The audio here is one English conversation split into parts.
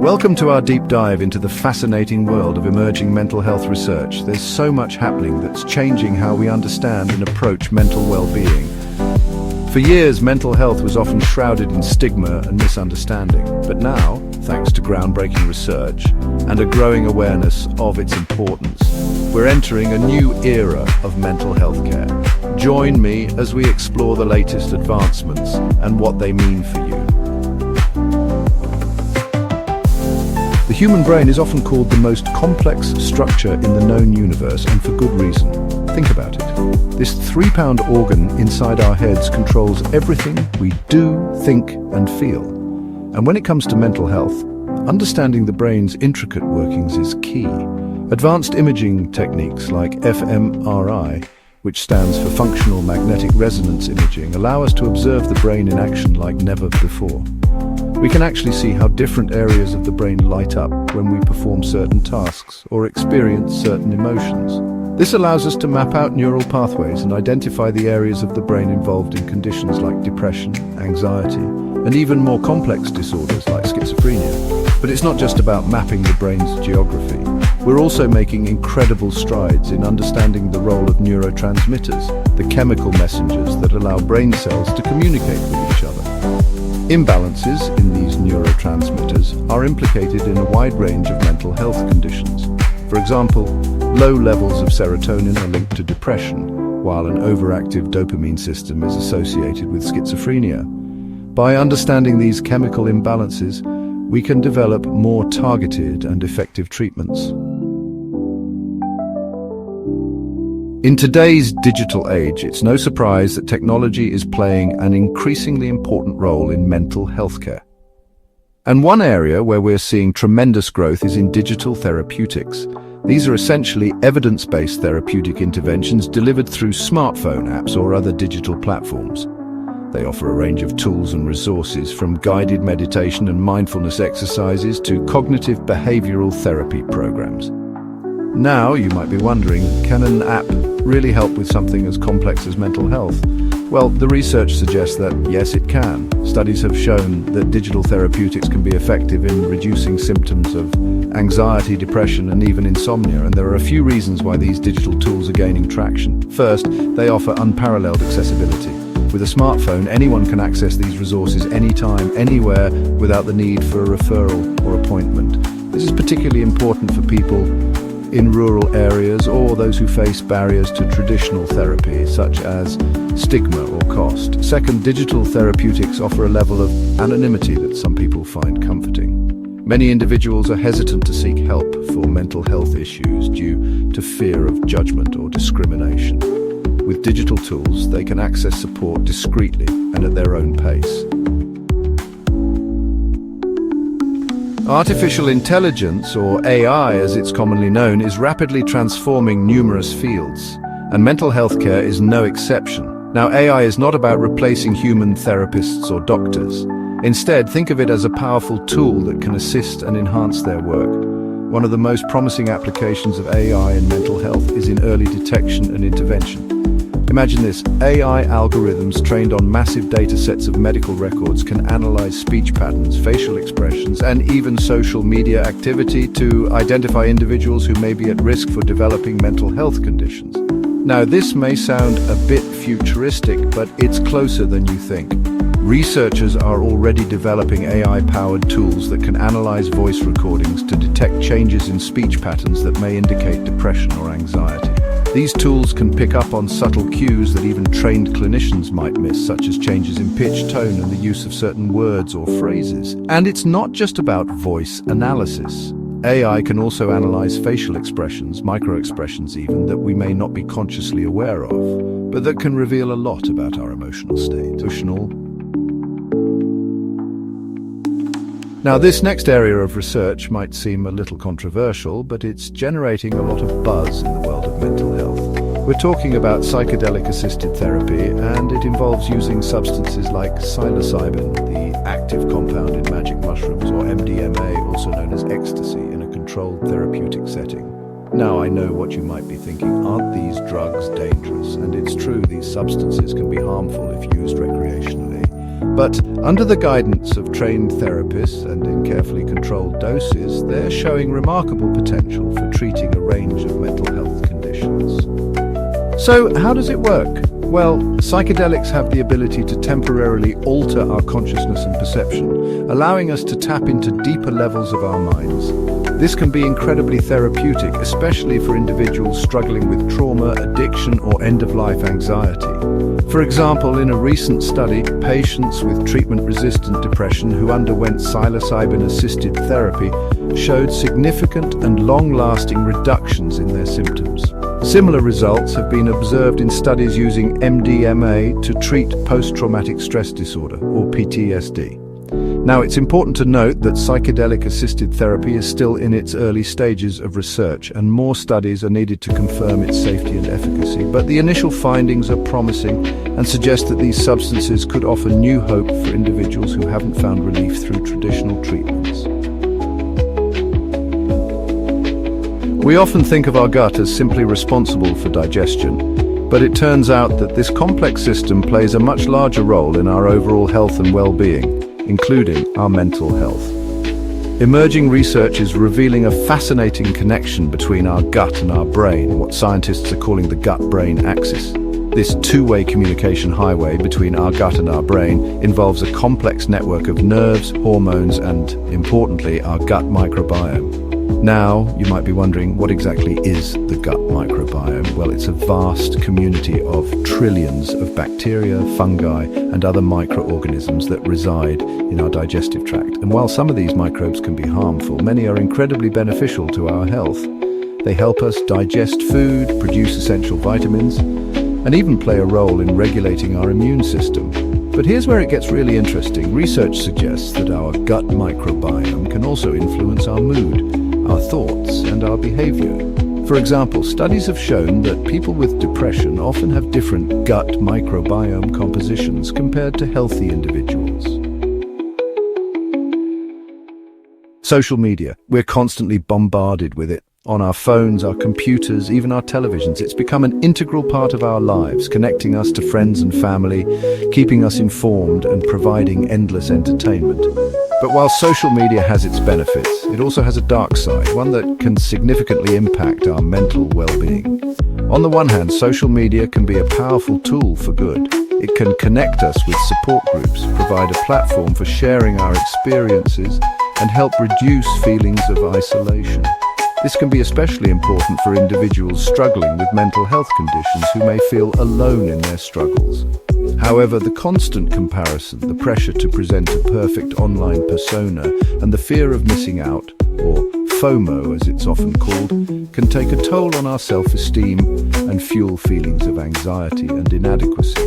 Welcome to our deep dive into the fascinating world of emerging mental health research. There's so much happening that's changing how we understand and approach mental well-being. For years, mental health was often shrouded in stigma and misunderstanding. But now, thanks to groundbreaking research and a growing awareness of its importance, we're entering a new era of mental health care. Join me as we explore the latest advancements and what they mean for you. The human brain is often called the most complex structure in the known universe, and for good reason. Think about it. This 3-pound organ inside our heads controls everything we do, think, and feel. And when it comes to mental health, understanding the brain's intricate workings is key. Advanced imaging techniques like fMRI, which stands for functional magnetic resonance imaging, allow us to observe the brain in action like never before. We can actually see how different areas of the brain light up when we perform certain tasks or experience certain emotions. This allows us to map out neural pathways and identify the areas of the brain involved in conditions like depression, anxiety, and even more complex disorders like schizophrenia. But it's not just about mapping the brain's geography. We're also making incredible strides in understanding the role of neurotransmitters, the chemical messengers that allow brain cells to communicate with each other. Imbalances in these neurotransmitters are implicated in a wide range of mental health conditions. For example, low levels of serotonin are linked to depression, while an overactive dopamine system is associated with schizophrenia. By understanding these chemical imbalances, we can develop more targeted and effective treatments. In today's digital age, it's no surprise that technology is playing an increasingly important role in mental health care. And one area where we're seeing tremendous growth is in digital therapeutics. These are essentially evidence-based therapeutic interventions delivered through smartphone apps or other digital platforms. They offer a range of tools and resources, from guided meditation and mindfulness exercises to cognitive behavioral therapy programs. Now, you might be wondering, can an app really help with something as complex as mental health? Well, the research suggests that yes, it can. Studies have shown that digital therapeutics can be effective in reducing symptoms of anxiety, depression, and even insomnia, and there are a few reasons why these digital tools are gaining traction. First, they offer unparalleled accessibility. With a smartphone, anyone can access these resources anytime, anywhere, without the need for a referral or appointment. This is particularly important for people in rural areas or those who face barriers to traditional therapy, such as stigma or cost. Second, digital therapeutics offer a level of anonymity that some people find comforting. Many individuals are hesitant to seek help for mental health issues due to fear of judgment or discrimination. With digital tools, they can access support discreetly and at their own pace. Artificial intelligence, or AI as it's commonly known, is rapidly transforming numerous fields, and mental health care is no exception. Now, AI is not about replacing human therapists or doctors. Instead, think of it as a powerful tool that can assist and enhance their work. One of the most promising applications of AI in mental health is in early detection and intervention. Imagine this: AI algorithms trained on massive data sets of medical records can analyze speech patterns, facial expressions, and even social media activity to identify individuals who may be at risk for developing mental health conditions. Now, this may sound a bit futuristic, but it's closer than you think. Researchers are already developing AI-powered tools that can analyze voice recordings to detect changes in speech patterns that may indicate depression or anxiety. These tools can pick up on subtle cues that even trained clinicians might miss, such as changes in pitch, tone, and the use of certain words or phrases. And it's not just about voice analysis. AI can also analyze facial expressions, micro-expressions even, that we may not be consciously aware of, but that can reveal a lot about our emotional state. Now, this next area of research might seem a little controversial, but it's generating a lot of buzz in the world of mental health. We're talking about psychedelic-assisted therapy, and it involves using substances like psilocybin, the active compound in magic mushrooms, or MDMA, also known as ecstasy, in a controlled therapeutic setting. Now, I know what you might be thinking: aren't these drugs dangerous? And it's true, these substances can be harmful if used recreationally. But under the guidance of trained therapists and in carefully controlled doses, they're showing remarkable potential for treating a range of mental health conditions. So, how does it work? Well, psychedelics have the ability to temporarily alter our consciousness and perception, allowing us to tap into deeper levels of our minds. This can be incredibly therapeutic, especially for individuals struggling with trauma, addiction, or end-of-life anxiety. For example, in a recent study, patients with treatment-resistant depression who underwent psilocybin-assisted therapy showed significant and long-lasting reductions in their symptoms. Similar results have been observed in studies using MDMA to treat post-traumatic stress disorder, or PTSD. Now, it's important to note that psychedelic-assisted therapy is still in its early stages of research, and more studies are needed to confirm its safety and efficacy. But the initial findings are promising and suggest that these substances could offer new hope for individuals who haven't found relief through traditional treatments. We often think of our gut as simply responsible for digestion, but it turns out that this complex system plays a much larger role in our overall health and well-being, including our mental health. Emerging research is revealing a fascinating connection between our gut and our brain, what scientists are calling the gut-brain axis. This two-way communication highway between our gut and our brain involves a complex network of nerves, hormones, and, importantly, our gut microbiome. Now, you might be wondering, what exactly is the gut microbiome? Well, it's a vast community of trillions of bacteria, fungi, and other microorganisms that reside in our digestive tract. And while some of these microbes can be harmful, many are incredibly beneficial to our health. They help us digest food, produce essential vitamins, and even play a role in regulating our immune system. But here's where it gets really interesting. Research suggests that our gut microbiome can also influence our mood, our thoughts, and our behavior. For example, studies have shown that people with depression often have different gut microbiome compositions compared to healthy individuals. Social media. We're constantly bombarded with it. On our phones, our computers, even our televisions. It's become an integral part of our lives, connecting us to friends and family, keeping us informed, and providing endless entertainment. But while social media has its benefits, it also has a dark side, one that can significantly impact our mental well-being. On the one hand, social media can be a powerful tool for good. It can connect us with support groups, provide a platform for sharing our experiences, and help reduce feelings of isolation. This can be especially important for individuals struggling with mental health conditions who may feel alone in their struggles. However, the constant comparison, the pressure to present a perfect online persona, and the fear of missing out, or FOMO as it's often called, can take a toll on our self-esteem and fuel feelings of anxiety and inadequacy.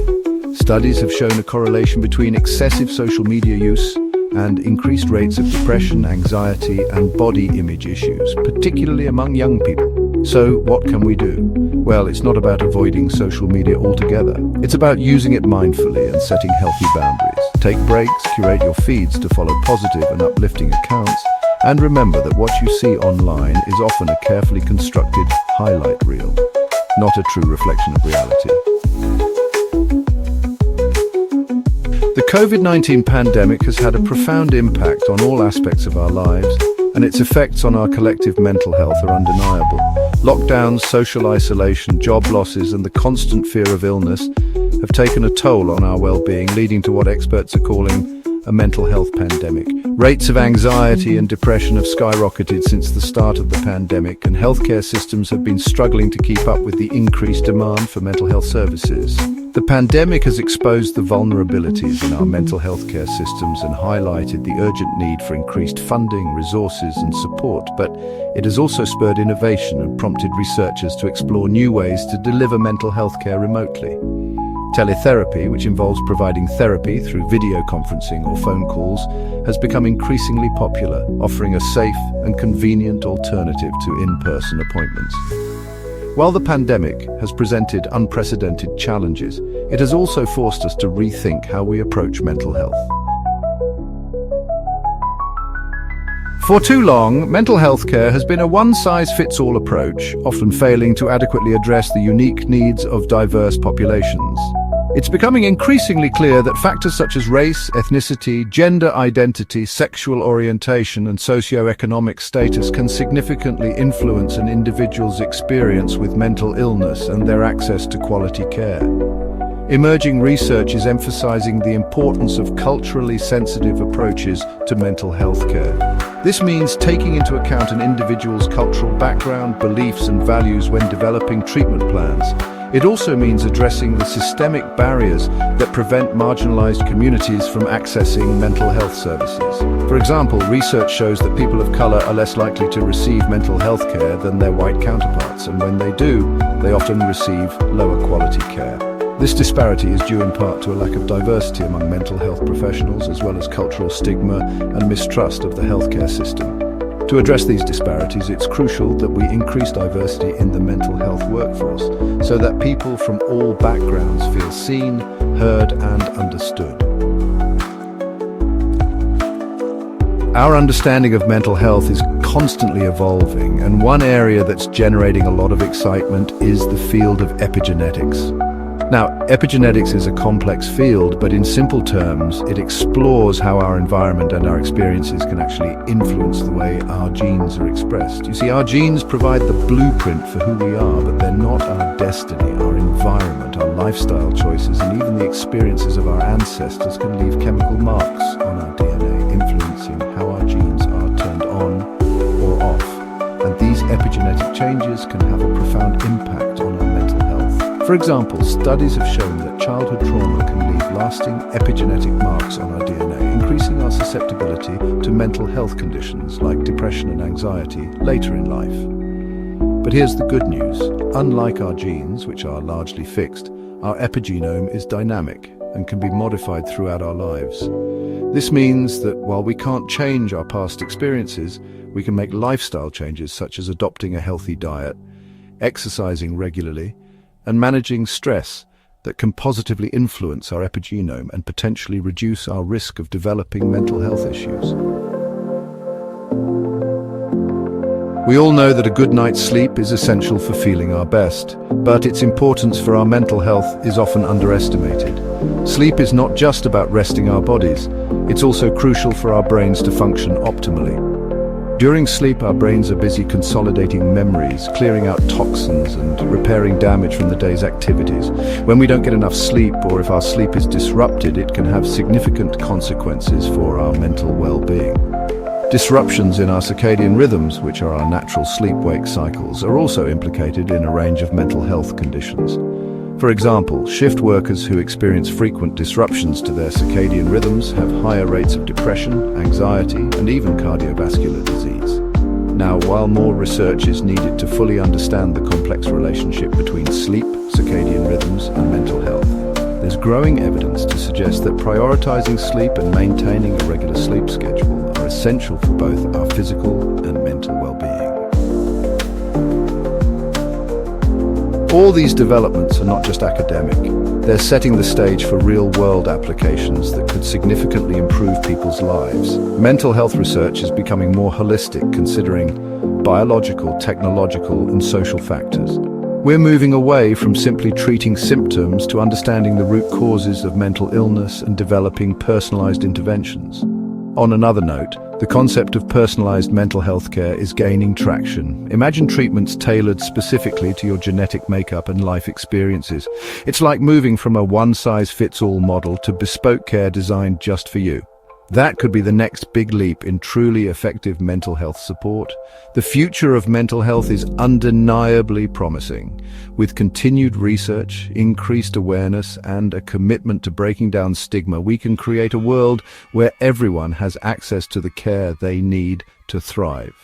Studies have shown a correlation between excessive social media use and increased rates of depression, anxiety, and body image issues, particularly among young people. So, what can we do? Well, it's not about avoiding social media altogether. It's about using it mindfully and setting healthy boundaries. Take breaks, curate your feeds to follow positive and uplifting accounts, and remember that what you see online is often a carefully constructed highlight reel, not a true reflection of reality. The COVID-19 pandemic has had a profound impact on all aspects of our lives, and its effects on our collective mental health are undeniable. Lockdowns, social isolation, job losses, and the constant fear of illness have taken a toll on our well-being, leading to what experts are calling a mental health pandemic. Rates of anxiety and depression have skyrocketed since the start of the pandemic, and healthcare systems have been struggling to keep up with the increased demand for mental health services. The pandemic has exposed the vulnerabilities in our mental health care systems and highlighted the urgent need for increased funding, resources, and support, but it has also spurred innovation and prompted researchers to explore new ways to deliver mental health care remotely. Teletherapy, which involves providing therapy through video conferencing or phone calls, has become increasingly popular, offering a safe and convenient alternative to in-person appointments. While the pandemic has presented unprecedented challenges, it has also forced us to rethink how we approach mental health. For too long, mental health care has been a one-size-fits-all approach, often failing to adequately address the unique needs of diverse populations. It's becoming increasingly clear that factors such as race, ethnicity, gender identity, sexual orientation, and socioeconomic status can significantly influence an individual's experience with mental illness and their access to quality care. Emerging research is emphasizing the importance of culturally sensitive approaches to mental health care. This means taking into account an individual's cultural background, beliefs, and values when developing treatment plans. It also means addressing the systemic barriers that prevent marginalized communities from accessing mental health services. For example, research shows that people of color are less likely to receive mental health care than their white counterparts, and when they do, they often receive lower quality care. This disparity is due in part to a lack of diversity among mental health professionals, as well as cultural stigma and mistrust of the healthcare system. To address these disparities, it's crucial that we increase diversity in the mental health workforce, so that people from all backgrounds feel seen, heard, and understood. Our understanding of mental health is constantly evolving, and one area that's generating a lot of excitement is the field of epigenetics. Now, epigenetics is a complex field, but in simple terms, it explores how our environment and our experiences can actually influence the way our genes are expressed. You see, our genes provide the blueprint for who we are, but they're not our destiny. Our environment, our lifestyle choices, and even the experiences of our ancestors can leave chemical marks on our DNA, influencing how our genes are turned on or off. And these epigenetic changes can have a profound impact on our mental health. For example, studies have shown that childhood trauma can leave lasting epigenetic marks on our DNA, increasing our susceptibility to mental health conditions like depression and anxiety later in life. But here's the good news. Unlike our genes, which are largely fixed, our epigenome is dynamic and can be modified throughout our lives. This means that while we can't change our past experiences, we can make lifestyle changes such as adopting a healthy diet, exercising regularly, and managing stress that can positively influence our epigenome and potentially reduce our risk of developing mental health issues. We all know that a good night's sleep is essential for feeling our best, but its importance for our mental health is often underestimated. Sleep is not just about resting our bodies, it's also crucial for our brains to function optimally. During sleep, our brains are busy consolidating memories, clearing out toxins, and repairing damage from the day's activities. When we don't get enough sleep, or if our sleep is disrupted, it can have significant consequences for our mental well-being. Disruptions in our circadian rhythms, which are our natural sleep-wake cycles, are also implicated in a range of mental health conditions. For example, shift workers who experience frequent disruptions to their circadian rhythms have higher rates of depression, anxiety, and even cardiovascular disease. Now, while more research is needed to fully understand the complex relationship between sleep, circadian rhythms, and mental health, there's growing evidence to suggest that prioritizing sleep and maintaining a regular sleep schedule are essential for both our physical and mental well-being. All these developments are not just academic. They're setting the stage for real-world applications that could significantly improve people's lives. Mental health research is becoming more holistic, considering biological, technological, and social factors. We're moving away from simply treating symptoms to understanding the root causes of mental illness and developing personalized interventions. On another note, the concept of personalized mental health care is gaining traction. Imagine treatments tailored specifically to your genetic makeup and life experiences. It's like moving from a one-size-fits-all model to bespoke care designed just for you. That could be the next big leap in truly effective mental health support. The future of mental health is undeniably promising. With continued research, increased awareness, and a commitment to breaking down stigma, we can create a world where everyone has access to the care they need to thrive.